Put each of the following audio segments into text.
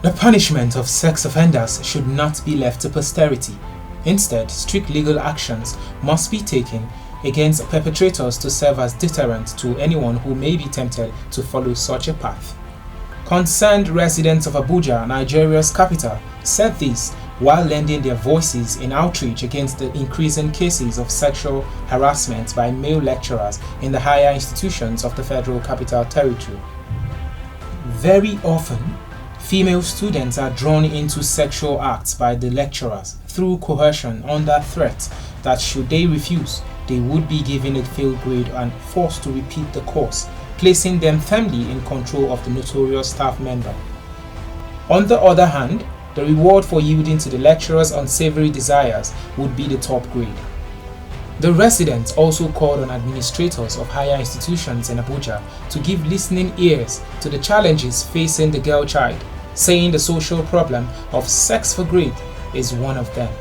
The punishment of sex offenders should not be left to posterity. Instead, strict legal actions must be taken against perpetrators to serve as deterrent to anyone who may be tempted to follow such a path. Concerned residents of Abuja, Nigeria's capital, said this while lending their voices in outreach against the increasing cases of sexual harassment by male lecturers in the higher institutions of the Federal Capital Territory. Very often, female students are drawn into sexual acts by the lecturers through coercion under threat that should they refuse, they would be given a failed grade and forced to repeat the course, placing them firmly in control of the notorious staff member. On the other hand, the reward for yielding to the lecturer's unsavory desires would be the top grade. The residents also called on administrators of higher institutions in Abuja to give listening ears to the challenges facing the girl child, saying the social problem of sex for grade is one of them.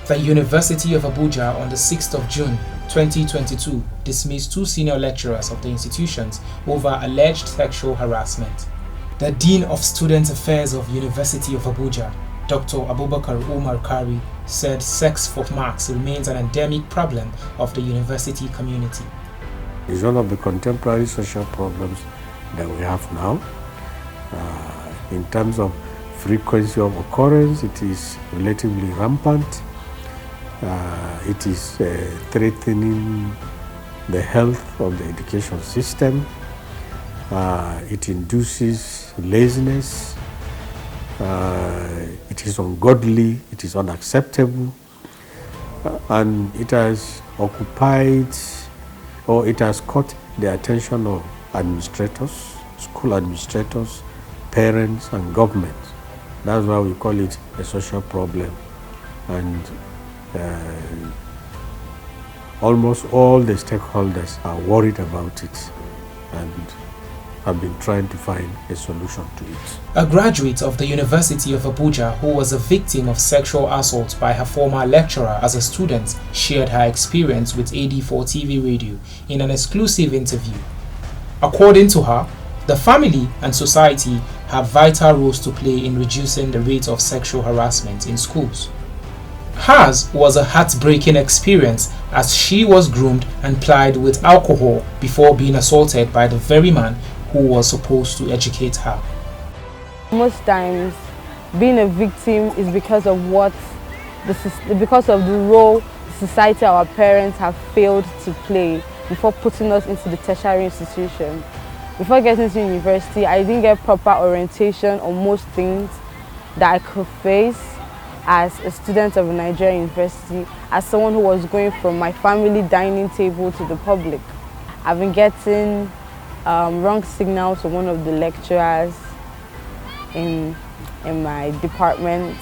The University of Abuja on the 6th of June 2022 dismissed 2 senior lecturers of the institutions over alleged sexual harassment. The Dean of Student Affairs of University of Abuja, Dr. Abubakar Umar Kari, said sex for marks remains an endemic problem of the university community. It's one of the contemporary social problems that we have now. In terms of frequency of occurrence, it is relatively rampant. It is threatening the health of the education system. It induces laziness. It is ungodly. It is unacceptable. And it has occupied, or it has caught the attention of administrators, school administrators, parents, and government. That's why we call it a social problem. And almost all the stakeholders are worried about it and have been trying to find a solution to it. A graduate of the University of Abuja who was a victim of sexual assault by her former lecturer as a student shared her experience with AD4 TV Radio in an exclusive interview. According to her, the family and society have vital roles to play in reducing the rate of sexual harassment in schools. Hers was a heartbreaking experience as she was groomed and plied with alcohol before being assaulted by the very man who was supposed to educate her. Most times, being a victim is because of because of the role society, our parents have failed to play before putting us into the tertiary institution. Before getting to university, I didn't get proper orientation on most things that I could face as a student of a Nigerian university, as someone who was going from my family dining table to the public. I've been getting wrong signals from one of the lecturers in my department.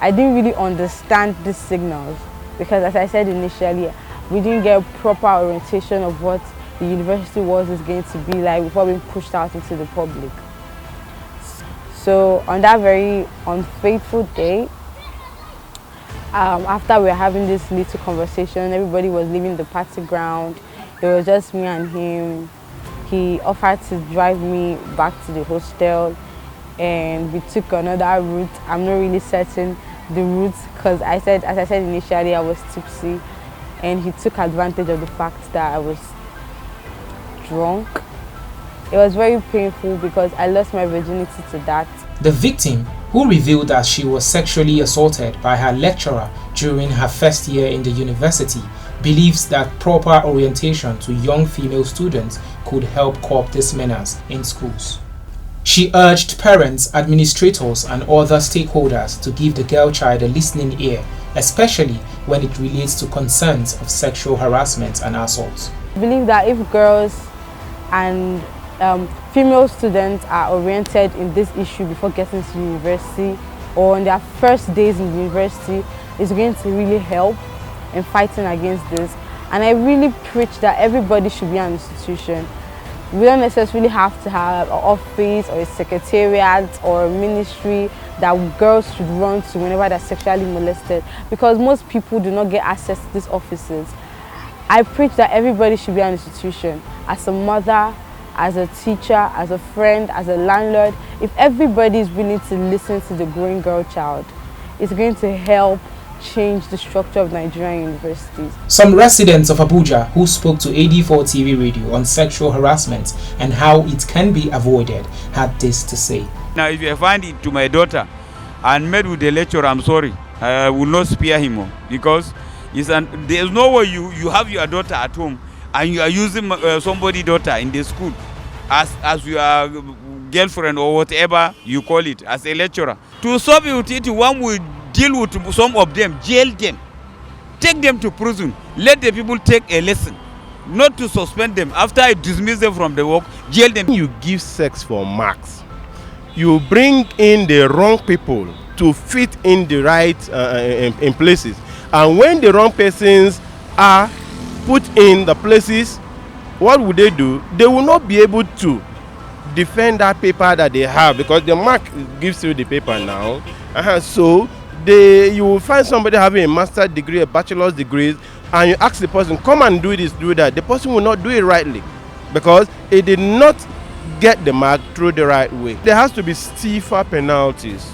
I didn't really understand these signals because, as I said initially, we didn't get proper orientation of what the university is going to be like before being pushed out into the public. So on that very unfaithful day, after we were having this little conversation, everybody was leaving the party ground. It was just me and him. He offered to drive me back to the hostel, and we took another route. I'm not really certain the route because as I said initially, I was tipsy, and he took advantage of the fact that I was drunk. It was very painful because I lost my virginity to that. The victim, who revealed that she was sexually assaulted by her lecturer during her first year in the university, believes that proper orientation to young female students could help curb this menace in schools. She urged parents, administrators, and other stakeholders to give the girl child a listening ear, especially when it relates to concerns of sexual harassment and assault. I believe that if girls and female students are oriented in this issue before getting to university or on their first days in university, it's going to really help in fighting against this. And I really preach that everybody should be an institution. We don't necessarily have to have an office or a secretariat or a ministry that girls should run to whenever they're sexually molested, because most people do not get access to these offices. I preach that everybody should be an institution. As a mother, as a teacher, as a friend, as a landlord, if everybody is willing to listen to the growing girl child, it's going to help change the structure of Nigerian universities. Some residents of Abuja who spoke to AD4 TV radio on sexual harassment and how it can be avoided had this to say. Now, if I find it to my daughter and met with the lecturer, I'm sorry, I will not spare him because there's no way you have your daughter at home and you are using somebody's daughter in the school as your girlfriend or whatever you call it as a lecturer. To solve it, one will deal with some of them, jail them, take them to prison, let the people take a lesson, not to suspend them. After I dismiss them from the work, jail them. You give sex for marks. You bring in the wrong people to fit in the right in places. And when the wrong persons are put in the places, what would they do? They will not be able to defend that paper that they have because the mark gives you the paper now. So you will find somebody having a master's degree, a bachelor's degree, and you ask the person, come and do this, do that. The person will not do it rightly because it did not get the mark through the right way. There has to be stiffer penalties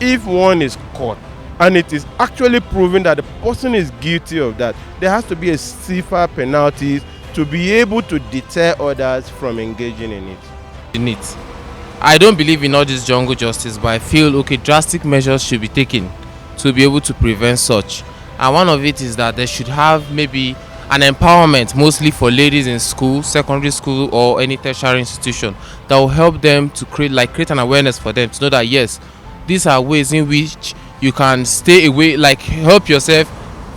if one is caught and it is actually proven that the person is guilty of that. There has to be a stiffer penalties to be able to deter others from engaging in it. I don't believe in all this jungle justice, but I feel drastic measures should be taken to be able to prevent such. And one of it is that they should have maybe an empowerment, mostly for ladies in school, secondary school, or any tertiary institution, that will help them to create an awareness for them to know that yes, these are ways in which you can stay away, help yourself,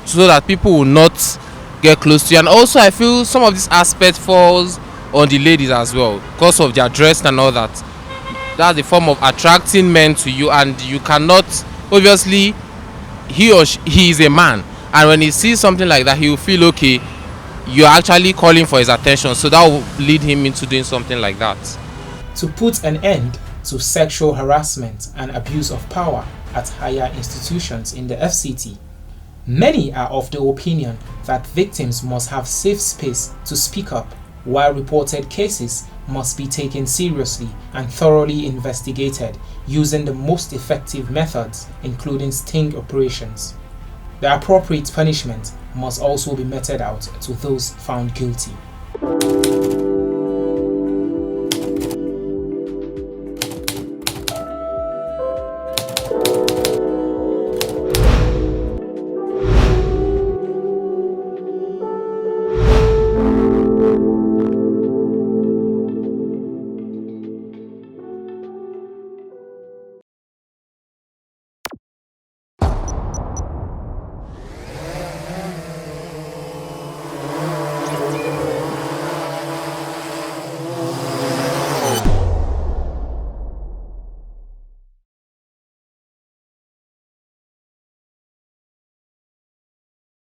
so that people will not get close to you. And also, I feel some of this aspect falls on the ladies as well, because of their dress and all that. That's a form of attracting men to you, and you cannot, obviously, he is a man, and when he sees something like that, he will feel okay, you're actually calling for his attention, so that will lead him into doing something like that. To put an end to sexual harassment and abuse of power at higher institutions in the FCT, many are of the opinion that victims must have safe space to speak up, while reported cases must be taken seriously and thoroughly investigated using the most effective methods, including sting operations. The appropriate punishment must also be meted out to those found guilty.